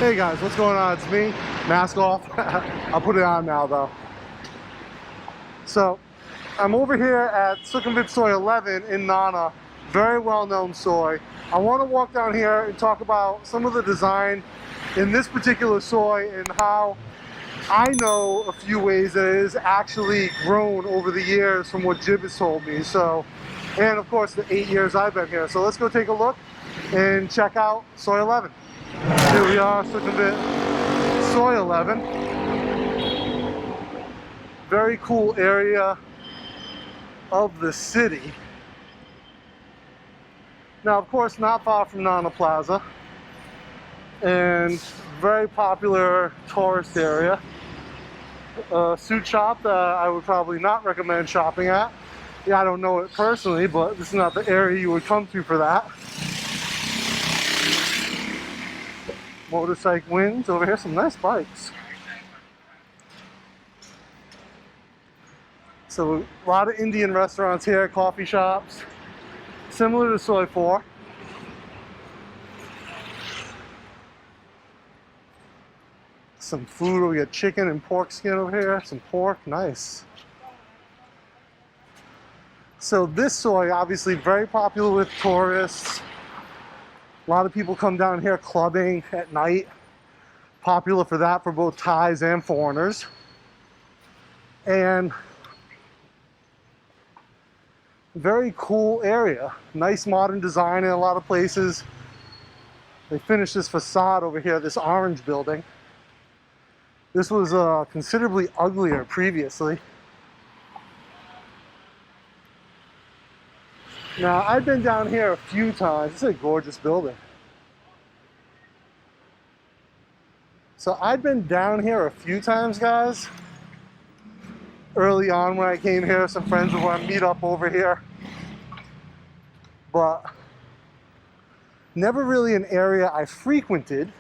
Hey guys, what's going on? It's me, mask off. I'll put it on now though. So, I'm over here at Sukhumvit Soi 11 in Nana, very well-known soy. I want to walk down here and talk about some of the design in this particular soy and how I know a few ways that it has actually grown over the years from what Jib has told me. So, and of course the 8 years I've been here. So let's go take a look and check out Soi 11. Here we are, Sukhumvit Soi 11. Very cool area of the city. Now, of course, not far from Nana Plaza, and very popular tourist area. A suit shop that I would probably not recommend shopping at. Yeah, I don't know it personally, but this is not the area you would come to for that. Motorcycle wins over here, some nice bikes. So a lot of Indian restaurants here, coffee shops, similar to Soi 4. Some food, we got chicken and pork skin over here, some pork, nice. So this soy, obviously very popular with tourists. A lot of people come down here clubbing at night. Popular for that for both Thais and foreigners. And very cool area. Nice modern design in a lot of places. They finished this facade over here, this orange building. This was considerably uglier previously. Now, I've been down here a few times. It's a gorgeous building. So I've been down here a few times, guys. Early on when I came here, some friends would want to meet up over here. But never really an area I frequented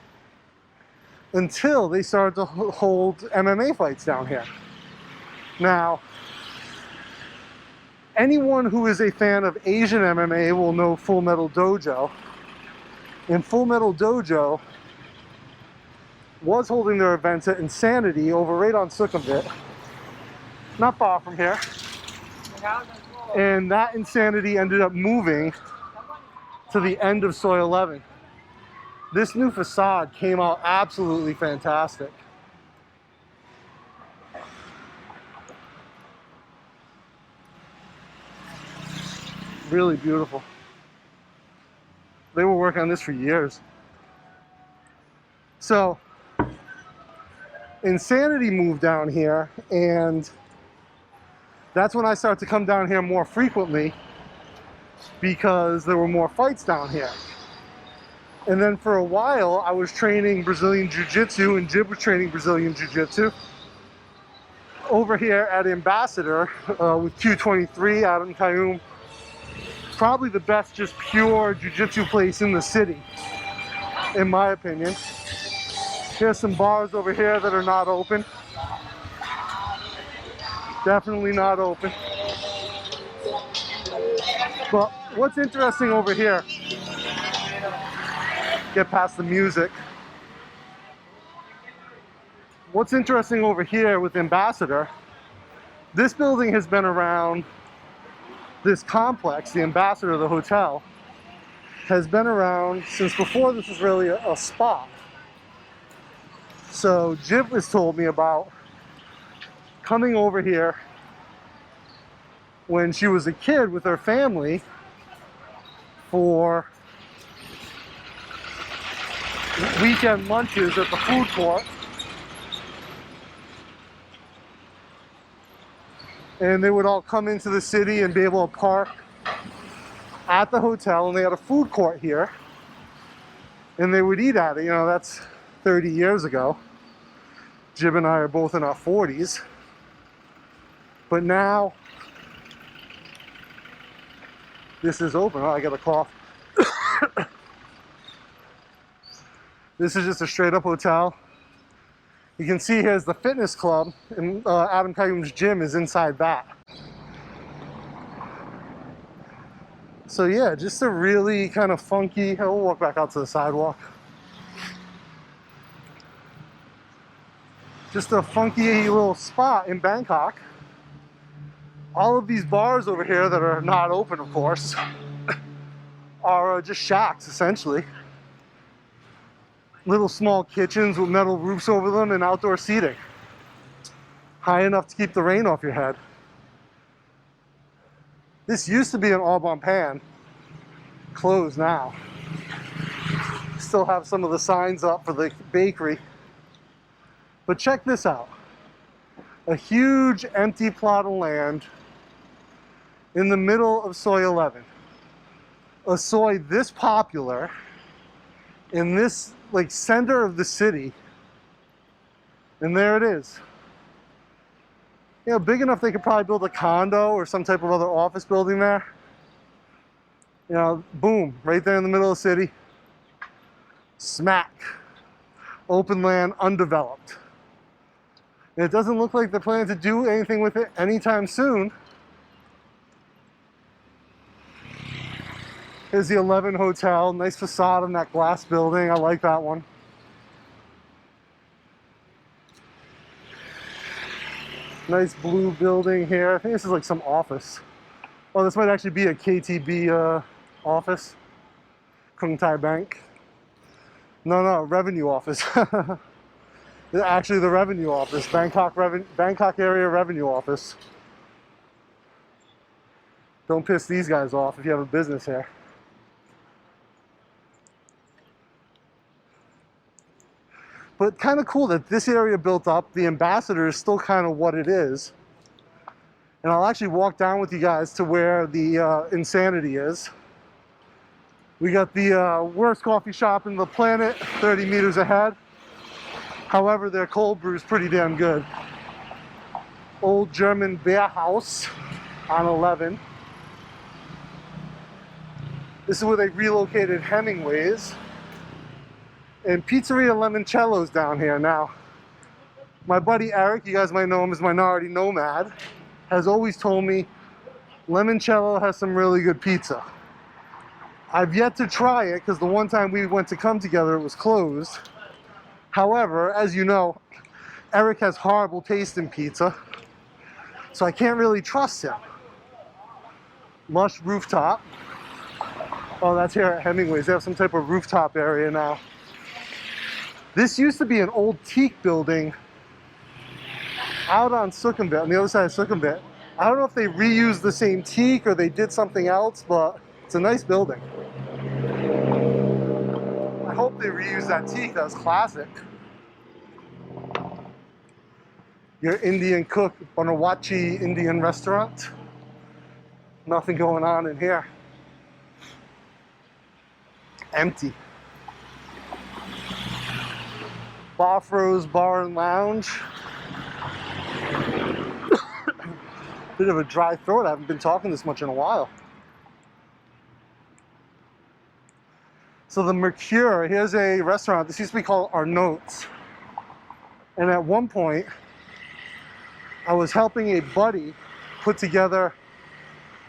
until they started to hold MMA fights down here. Now, anyone who is a fan of Asian MMA will know Full Metal Dojo. And Full Metal Dojo was holding their events at Insanity over right on Sukhumvit, not far from here. And that Insanity ended up moving to the end of Soi 11. This new facade came out absolutely fantastic. Really beautiful. They were working on this for years. So, Insanity moved down here, and that's when I started to come down here more frequently because there were more fights down here. And then for a while, I was training Brazilian Jiu Jitsu, and Jib was training Brazilian Jiu Jitsu over here at Ambassador with Q23 out in Cayum. Probably the best just pure Jiu Jitsu place in the city, in my opinion. Here's some bars over here that are not open. Definitely not open. But what's interesting over here, get past the music. What's interesting over here with Ambassador, this building has been around, this complex, the Ambassador, the hotel, has been around since before this was really a spa. So Jib has told me about coming over here when she was a kid with her family for weekend lunches at the food court. And they would all come into the city and be able to park at the hotel, and they had a food court here. And they would eat at it. You know, that's 30 years ago. Jib and I are both in our 40s. But now, this is open. Oh, I got a cough. This is just a straight up hotel. You can see here's the fitness club, and Adam Kayum's gym is inside that. So yeah, just a really kind of funky, we'll walk back out to the sidewalk. Just a funky little spot in Bangkok. All of these bars over here that are not open, of course, are just shacks, essentially. Little small kitchens with metal roofs over them and outdoor seating. High enough to keep the rain off your head. This used to be an Au Bon Pain. Closed now. Still have some of the signs up for the bakery. But check this out. A huge empty plot of land in the middle of Soi 11. A soi this popular in this like center of the city. And there it is. You know, big enough they could probably build a condo or some type of other office building there. You know, boom, right there in the middle of the city. Smack. Open land, undeveloped. And it doesn't look like they're planning to do anything with it anytime soon. Here's the 11 Hotel. Nice facade on that glass building. I like that one. Nice blue building here. I think this is like some office. Oh, this might actually be a KTB office. Kung Thai Bank. No, revenue office. Actually, the revenue office. Bangkok area revenue office. Don't piss these guys off if you have a business here. But kind of cool that this area built up. The Ambassador is still kind of what it is. And I'll actually walk down with you guys to where the Insanity is. We got the worst coffee shop in the planet 30 meters ahead. However, their cold brew is pretty damn good. Old German beer house on 11. This is where they relocated Hemingways. And Pizzeria Limoncello's down here now. My buddy Eric, you guys might know him as Minority Nomad, has always told me Limoncello has some really good pizza. I've yet to try it because the one time we went to come together, it was closed. However, as you know, Eric has horrible taste in pizza, so I can't really trust him. Lush rooftop. Oh, that's here at Hemingways. They have some type of rooftop area now. This used to be an old teak building out on Sukhumvit, on the other side of Sukhumvit. I don't know if they reused the same teak or they did something else, but it's a nice building. I hope they reused that teak. That was classic. Your Indian cook, Banawachi Indian restaurant. Nothing going on in here. Empty. Bafro's Bar and Lounge. Bit of a dry throat. I haven't been talking this much in a while. So the Mercure, here's a restaurant. This used to be called Our Notes. And at one point, I was helping a buddy put together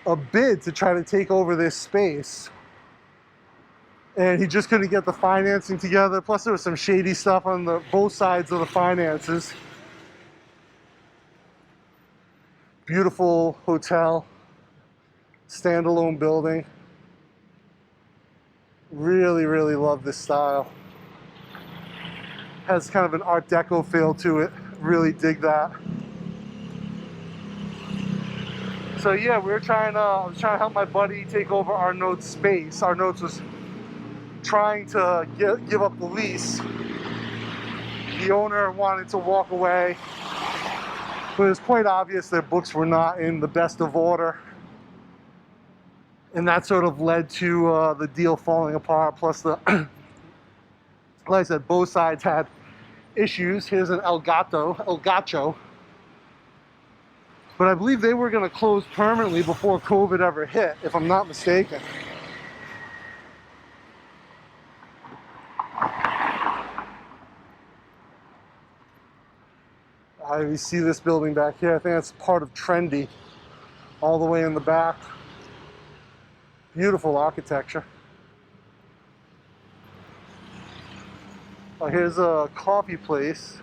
a bid to try to take over this space. And he just couldn't get the financing together. Plus there was some shady stuff on both sides of the finances. Beautiful hotel, standalone building. Really, really love this style. Has kind of an Art Deco feel to it. Really dig that. So yeah, I was trying to help my buddy take over Our Notes space. Our Notes was trying to give up the lease. The owner wanted to walk away, but it was quite obvious their books were not in the best of order. And that sort of led to the deal falling apart. Plus the, like I said, both sides had issues. Here's an El Gacho. But I believe they were gonna close permanently before COVID ever hit, if I'm not mistaken. We see this building back here. I think that's part of Trendy, all the way in the back. Beautiful architecture. Oh, here's a coffee place.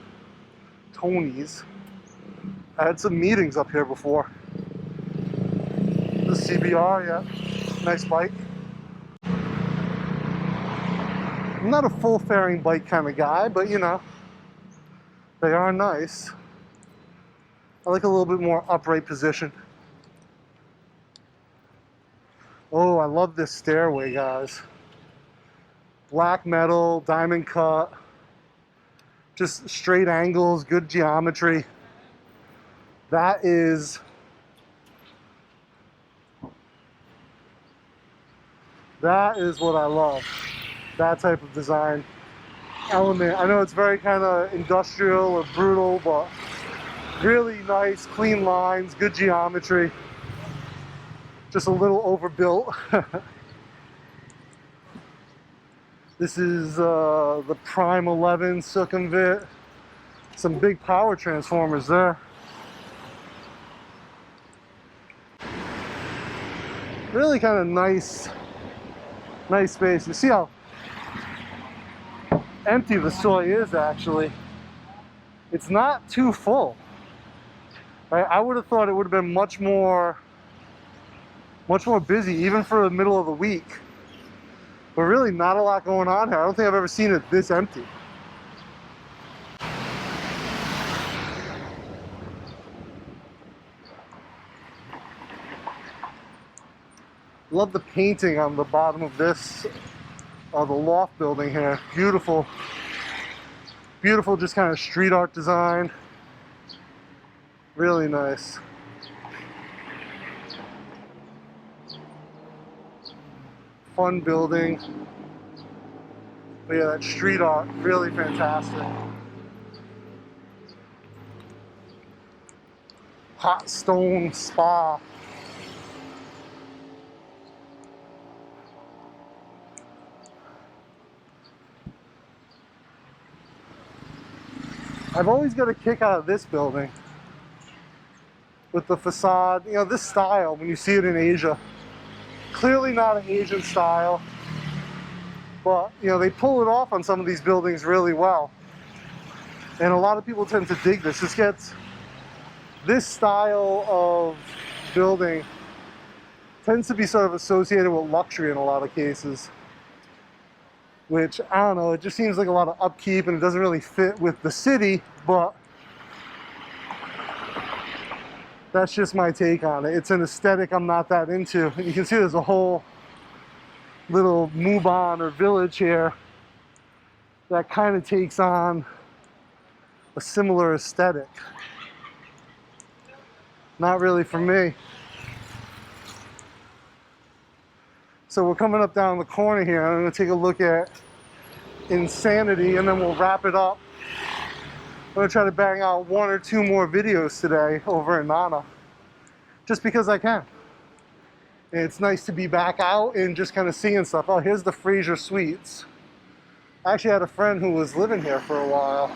Tony's. I had some meetings up here before. The CBR, yeah, nice bike. I'm not a full fairing bike kind of guy, but you know, they are nice. I like a little bit more upright position. Oh, I love this stairway, guys. Black metal, diamond cut, just straight angles, good geometry. That is what I love. That type of design element. I know it's very kind of industrial or brutal, but really nice, clean lines, good geometry. Just a little overbuilt. This is the Prime 11 Sukhumvit. Some big power transformers there. Really kind of nice space. You see how empty the Soi is actually. It's not too full. Right? I would have thought it would have been much more busy, even for the middle of the week. But really not a lot going on here. I don't think I've ever seen it this empty. Love the painting on the bottom of this, the loft building here. Beautiful, beautiful, just kind of street art design. Really nice. Fun building. But yeah, that street art, really fantastic. Hot stone spa. I've always got a kick out of this building with the facade. You know, this style, when you see it in Asia, clearly not an Asian style, but you know, they pull it off on some of these buildings really well. And a lot of people tend to dig this. This style of building tends to be sort of associated with luxury in a lot of cases. Which, I don't know, it just seems like a lot of upkeep and it doesn't really fit with the city, but that's just my take on it. It's an aesthetic I'm not that into. And you can see there's a whole little Mubon or village here that kind of takes on a similar aesthetic. Not really for me. So we're coming up down the corner here. I'm going to take a look at Insanity and then we'll wrap it up. I'm going to try to bang out 1 or 2 more videos today over in Nana. Just because I can. And it's nice to be back out and just kind of seeing stuff. Oh, here's the Fraser Suites. I actually had a friend who was living here for a while.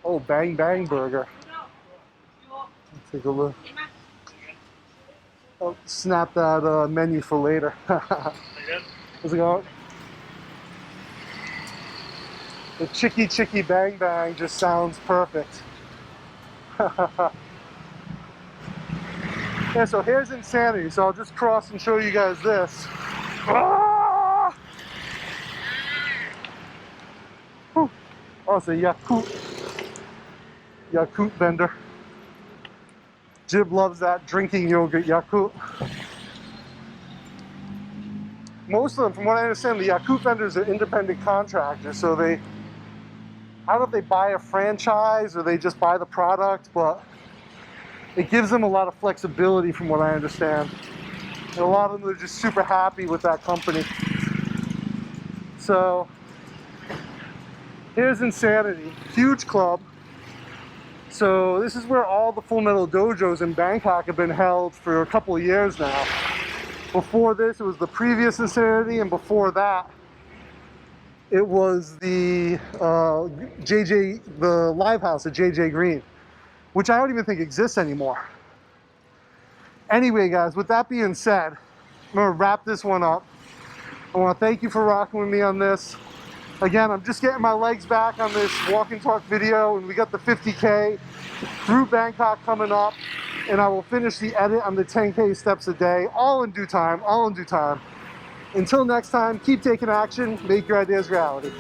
Oh, Bang Bang Burger. Let's take a look. Oh, snap that menu for later. How's it going? The Chicky Chicky Bang Bang just sounds perfect. Yeah, so here's Insanity. So I'll just cross and show you guys this. Ah! Oh, it's a Yakult vendor. Jib loves that drinking yogurt Yakult. Most of them, from what I understand, the Yakult vendors are independent contractors, so I don't know if they buy a franchise or they just buy the product, but it gives them a lot of flexibility from what I understand. And a lot of them are just super happy with that company. So here's Insanity, huge club. So this is where all the Full Metal dojos in Bangkok have been held for a couple of years now. Before this, it was the previous Insanity, and before that, it was the the live house at JJ Green, which I don't even think exists anymore. Anyway, guys, with that being said, I'm gonna wrap this one up. I want to thank you for rocking with me on this. Again, I'm just getting my legs back on this walk and talk video, and we got the 50K through Bangkok coming up, and I will finish the edit on the 10K steps a day, all in due time, all in due time. Until next time, keep taking action, make your ideas reality.